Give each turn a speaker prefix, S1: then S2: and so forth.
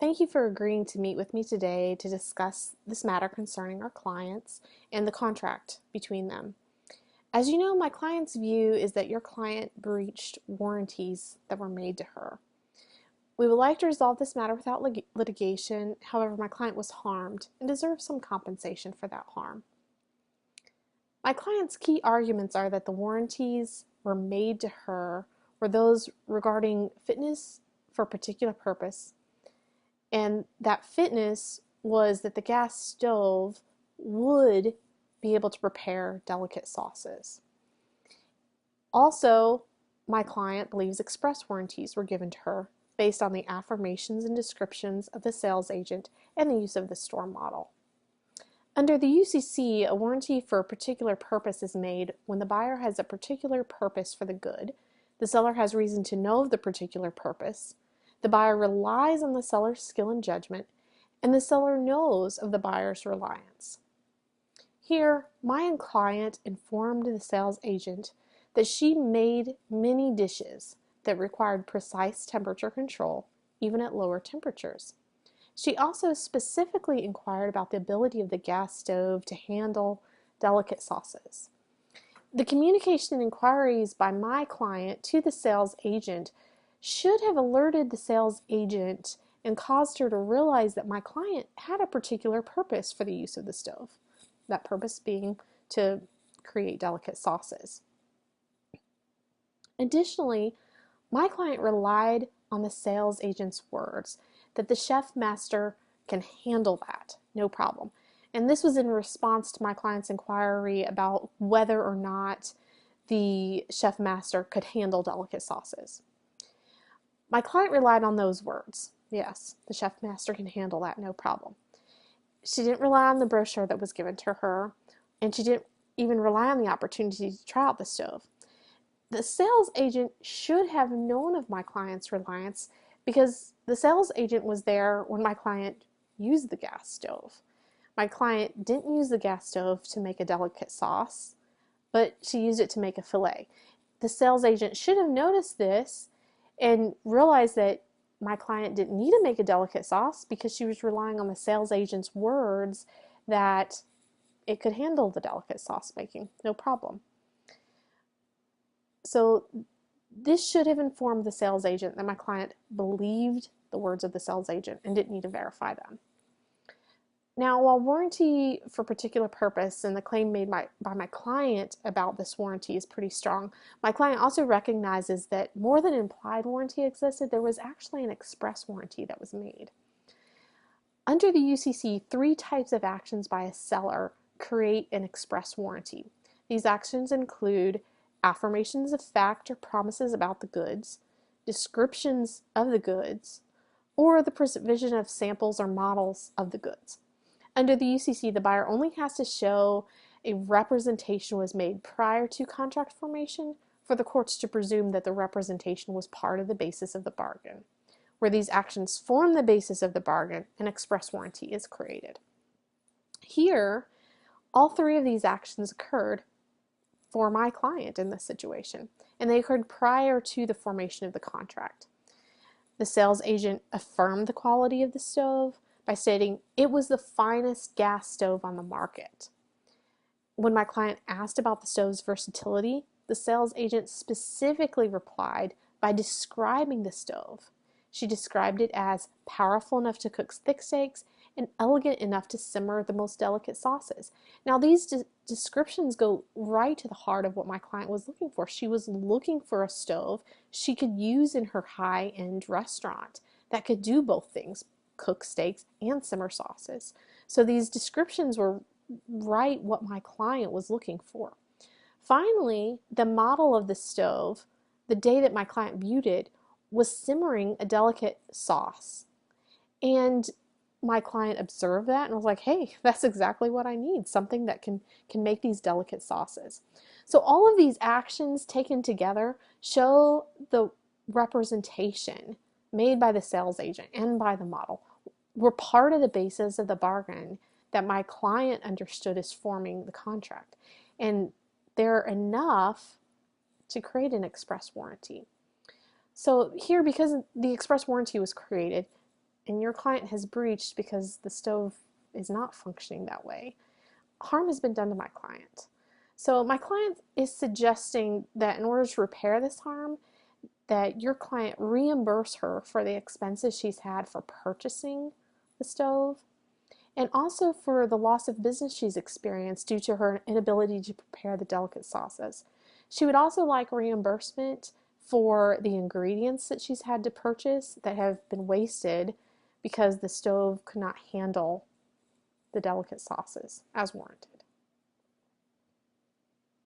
S1: Thank you for agreeing to meet with me today to discuss this matter concerning our clients and the contract between them. As you know, my client's view is that your client breached warranties that were made to her. We would like to resolve this matter without litigation. However, my client was harmed and deserves some compensation for that harm. My client's key arguments are that the warranties were made to her were those regarding fitness for a particular purpose, and that fitness was that the gas stove would be able to prepare delicate sauces. Also, my client believes express warranties were given to her based on the affirmations and descriptions of the sales agent and the use of the store model. Under the UCC, a warranty for a particular purpose is made when the buyer has a particular purpose for the good, the seller has reason to know of the particular purpose, the buyer relies on the seller's skill and judgment, and the seller knows of the buyer's reliance. Here, my client informed the sales agent that she made many dishes that required precise temperature control, even at lower temperatures. She also specifically inquired about the ability of the gas stove to handle delicate sauces. The communication and inquiries by my client to the sales agent should have alerted the sales agent and caused her to realize that my client had a particular purpose for the use of the stove, that purpose being to create delicate sauces. Additionally, my client relied on the sales agent's words that the chef master can handle that, no problem. And this was in response to my client's inquiry about whether or not the chef master could handle delicate sauces. My client relied on those words. Yes, the chef master can handle that, no problem. She didn't rely on the brochure that was given to her, and she didn't even rely on the opportunity to try out the stove. The sales agent should have known of my client's reliance because the sales agent was there when my client used the gas stove. My client didn't use the gas stove to make a delicate sauce, but she used it to make a fillet. The sales agent should have noticed this and realized that my client didn't need to make a delicate sauce because she was relying on the sales agent's words that it could handle the delicate sauce making, no problem. So this should have informed the sales agent that my client believed the words of the sales agent and didn't need to verify them. Now, while warranty for particular purpose and the claim made by my client about this warranty is pretty strong, my client also recognizes that more than implied warranty existed, there was actually an express warranty that was made. Under the UCC, 3 types of actions by a seller create an express warranty. These actions include affirmations of fact or promises about the goods, descriptions of the goods, or the provision of samples or models of the goods. Under the UCC, the buyer only has to show a representation was made prior to contract formation for the courts to presume that the representation was part of the basis of the bargain. Where these actions form the basis of the bargain, an express warranty is created. Here, all 3 of these actions occurred for my client in this situation, and they occurred prior to the formation of the contract. The sales agent affirmed the quality of the stove by stating it was the finest gas stove on the market. When my client asked about the stove's versatility, the sales agent specifically replied by describing the stove. She described it as powerful enough to cook thick steaks and elegant enough to simmer the most delicate sauces. Now, these descriptions go right to the heart of what my client was looking for. She was looking for a stove she could use in her high-end restaurant that could do both things, cook steaks and simmer sauces. So these descriptions were right what my client was looking for. Finally, the model of the stove, the day that my client viewed it, was simmering a delicate sauce. And my client observed that and was like, hey, that's exactly what I need, something that can make these delicate sauces. So all of these actions taken together show the representation made by the sales agent and by the model were part of the basis of the bargain that my client understood as forming the contract. And they're enough to create an express warranty. So here, because the express warranty was created, and your client has breached because the stove is not functioning that way, harm has been done to my client. So my client is suggesting that in order to repair this harm, that your client reimburse her for the expenses she's had for purchasing the stove, and also for the loss of business she's experienced due to her inability to prepare the delicate sauces. She would also like reimbursement for the ingredients that she's had to purchase that have been wasted because the stove could not handle the delicate sauces as warranted.